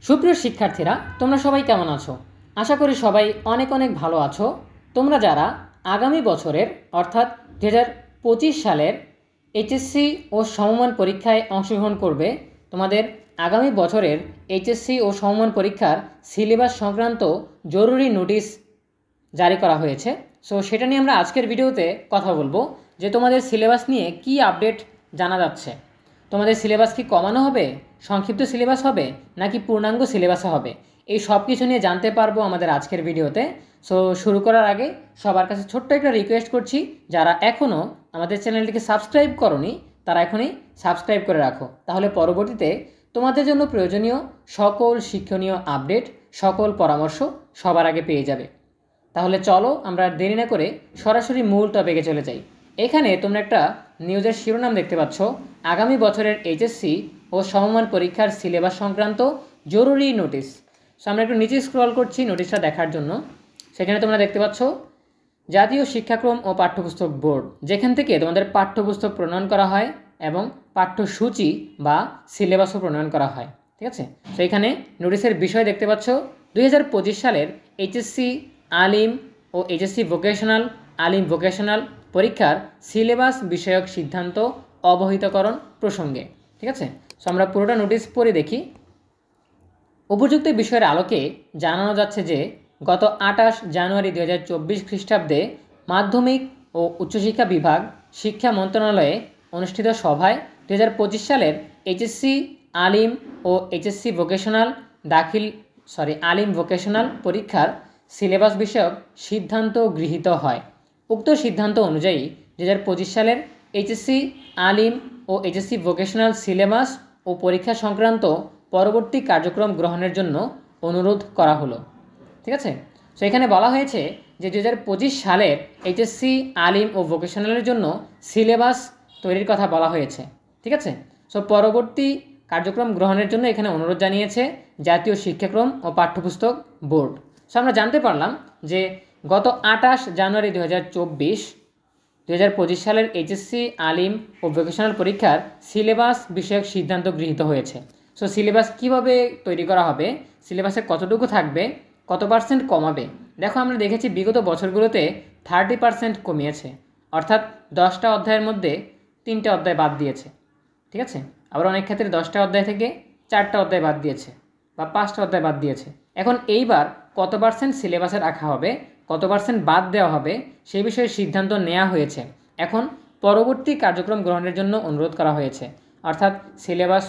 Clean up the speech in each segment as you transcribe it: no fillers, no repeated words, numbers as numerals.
সুপ্রিয় শিক্ষার্থীরা, তোমরা সবাই কেমন আছো? আশা করি সবাই অনেক অনেক ভালো আছো। তোমরা যারা আগামী বছরের অর্থাৎ 2025 সালের এইচএসসি ও সমমান পরীক্ষায় অংশগ্রহণ করবে, তোমাদের আগামী বছরের এইচএসসি ও সমমান পরীক্ষার সিলেবাস সংক্রান্ত জরুরি নোটিশ জারি করা হয়েছে। সো সেটা নিয়ে আমরা আজকের ভিডিওতে কথা বলবো যে তোমাদের সিলেবাস নিয়ে কি আপডেট জানা যাচ্ছে। তোমাদের সিলেবাস কি কমানো হবে, সংক্ষিপ্ত সিলেবাস হবে, নাকি পূর্ণাঙ্গ সিলেবাসে হবে, এই সব কিছু নিয়ে জানতে পারবো আমাদের আজকের ভিডিওতে। সো শুরু করার আগে সবার কাছে ছোট্ট একটা রিকোয়েস্ট করছি, যারা এখনও আমাদের চ্যানেলটিকে সাবস্ক্রাইব করোনি তারা এখনই সাবস্ক্রাইব করে রাখো, তাহলে পরবর্তীতে তোমাদের জন্য প্রয়োজনীয় সকল শিক্ষণীয় আপডেট, সকল পরামর্শ সবার আগে পেয়ে যাবে। তাহলে চলো আমরা দেরি না করে সরাসরি মূল টপিকে চলে যাই। এখানে তোমরা একটা নিউজের শিরোনাম দেখতে পাচ্ছ, আগামী বছরের এইচএসসি ও সমমান পরীক্ষার সিলেবাস সংক্রান্ত জরুরি নোটিশ। সো আমরা একটু নিচে স্ক্রল করছি নোটিশটা দেখার জন্য। সেখানে তোমরা দেখতে পাচ্ছ জাতীয় শিক্ষাক্রম ও পাঠ্যপুস্তক বোর্ড, যেখান থেকে তোমাদের পাঠ্যপুস্তক প্রণয়ন করা হয় এবং পাঠ্যসূচি বা সিলেবাসও প্রণয়ন করা হয়। ঠিক আছে, তো এখানে নোটিশের বিষয় দেখতে পাচ্ছ 2025 সালের এইচএসসি আলিম ও এইচএসসি আলিম ভোকেশনাল পরীক্ষার সিলেবাস বিষয়ক সিদ্ধান্ত অবহিতকরণ প্রসঙ্গে। ঠিক আছে, সো আমরা পুরোটা নোটিশ পড়ে দেখি। উপযুক্ত বিষয়ের আলোকে জানানো যাচ্ছে যে গত 28 জানুয়ারি 2024 খ্রিস্টাব্দে মাধ্যমিক ও উচ্চশিক্ষা বিভাগ শিক্ষা মন্ত্রণালয়ে অনুষ্ঠিত সভায় 2025 সালের এইচএসসি আলিম ও এইচএসসি আলিম ভোকেশনাল পরীক্ষার সিলেবাস বিষয়ক সিদ্ধান্ত গৃহীত হয়। উক্ত সিদ্ধান্ত অনুযায়ী 2025 সালের এইচএসসি আলিম ও এইচএসসি ভোকেশনাল সিলেবাস ও পরীক্ষা সংক্রান্ত পরবর্তী কার্যক্রম গ্রহণের জন্য অনুরোধ করা হলো। ঠিক আছে, সো এখানে বলা হয়েছে যে 2025 সালের এইচএসসি আলিম ও ভোকেশনালের জন্য সিলেবাস তৈরির কথা বলা হয়েছে। ঠিক আছে, সো পরবর্তী কার্যক্রম গ্রহণের জন্য এখানে অনুরোধ জানিয়েছে জাতীয় শিক্ষাক্রম ও পাঠ্যপুস্তক বোর্ড। সো আমরা জানতে পারলাম যে গত 28 জানুয়ারি 2025 সালের এইচএসসি আলিম ও ভোকেশনাল পরীক্ষার সিলেবাস বিষয়ক সিদ্ধান্ত গৃহীত হয়েছে। সো সিলেবাস কীভাবে তৈরি করা হবে, সিলেবাসে কতটুকু থাকবে, কত পার্সেন্ট কমাবে। দেখো, আমরা দেখেছি বিগত বছরগুলোতে 30% কমিয়েছে, অর্থাৎ 10টা অধ্যায়ের মধ্যে 3টে অধ্যায় বাদ দিয়েছে। ঠিক আছে, আবার অনেক ক্ষেত্রে 10টা অধ্যায় থেকে 4টা অধ্যায় বাদ দিয়েছে বা 5টা অধ্যায় বাদ দিয়েছে। এখন এইবার কত পার্সেন্ট সিলেবাসে রাখা হবে, কত পার্সেন্ট বাদ দেওয়া হবে, সেই বিষয়ে সিদ্ধান্ত নেওয়া হয়েছে। এখন পরবর্তী কার্যক্রম গ্রহণের জন্য অনুরোধ করা হয়েছে, অর্থাৎ সিলেবাস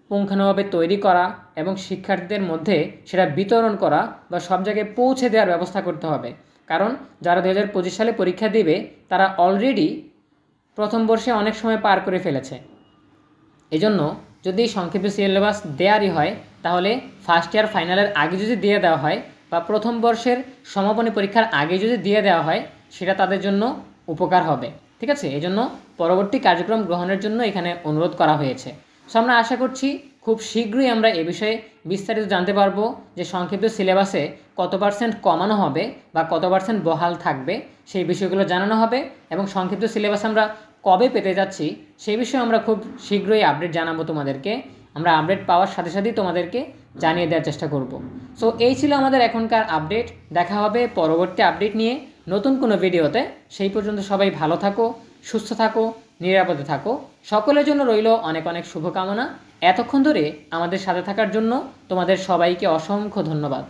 পুঙ্খানুভাবে তৈরি করা এবং শিক্ষার্থীদের মধ্যে সেটা বিতরণ করা বা সব জায়গায় পৌঁছে দেওয়ার ব্যবস্থা করতে হবে। কারণ যারা 2025 সালে পরীক্ষা দেবে তারা অলরেডি প্রথম বর্ষে অনেক সময় পার করে ফেলেছে। এজন্য যদি সংক্ষিপ্ত সিলেবাস দেওয়ারই হয় তাহলে ফার্স্ট ইয়ার ফাইনালের আগে যদি দিয়ে দেওয়া হয় বা প্রথম বর্ষের সমাপনী পরীক্ষার আগে যদি দিয়ে দেওয়া হয় সেটা তাদের জন্য উপকার হবে। ঠিক আছে, এজন্য পরবর্তী কার্যক্রম গ্রহণের জন্য এখানে অনুরোধ করা হয়েছে। সো আমরা আশা করছি খুব শীঘ্রই আমরা এ বিষয়ে বিস্তারিত জানতে পারবো যে সংক্ষিপ্ত সিলেবাসে কত পার্সেন্ট কমানো হবে বা কত পার্সেন্ট বহাল থাকবে, সেই বিষয়গুলো জানানো হবে। এবং সংক্ষিপ্ত সিলেবাস আমরা কবে পেতে যাচ্ছি সেই বিষয়ে আমরা খুব শীঘ্রই আপডেট জানাবো তোমাদেরকে। আমরা আপডেট পাওয়ার সাথে সাথেই তোমাদেরকে জানিয়ে দেওয়ার চেষ্টা করব। সো এই ছিল আমাদের এখনকার আপডেট। দেখা হবে পরবর্তী আপডেট নিয়ে নতুন কোনো ভিডিওতে। সেই পর্যন্ত সবাই ভালো থাকো, সুস্থ থাকো, নিরাপদে থাকো। সকলের জন্য রইল অনেক অনেক শুভকামনা। এতক্ষণ ধরে আমাদের সাথে থাকার জন্য তোমাদের সবাইকে অসংখ্য ধন্যবাদ।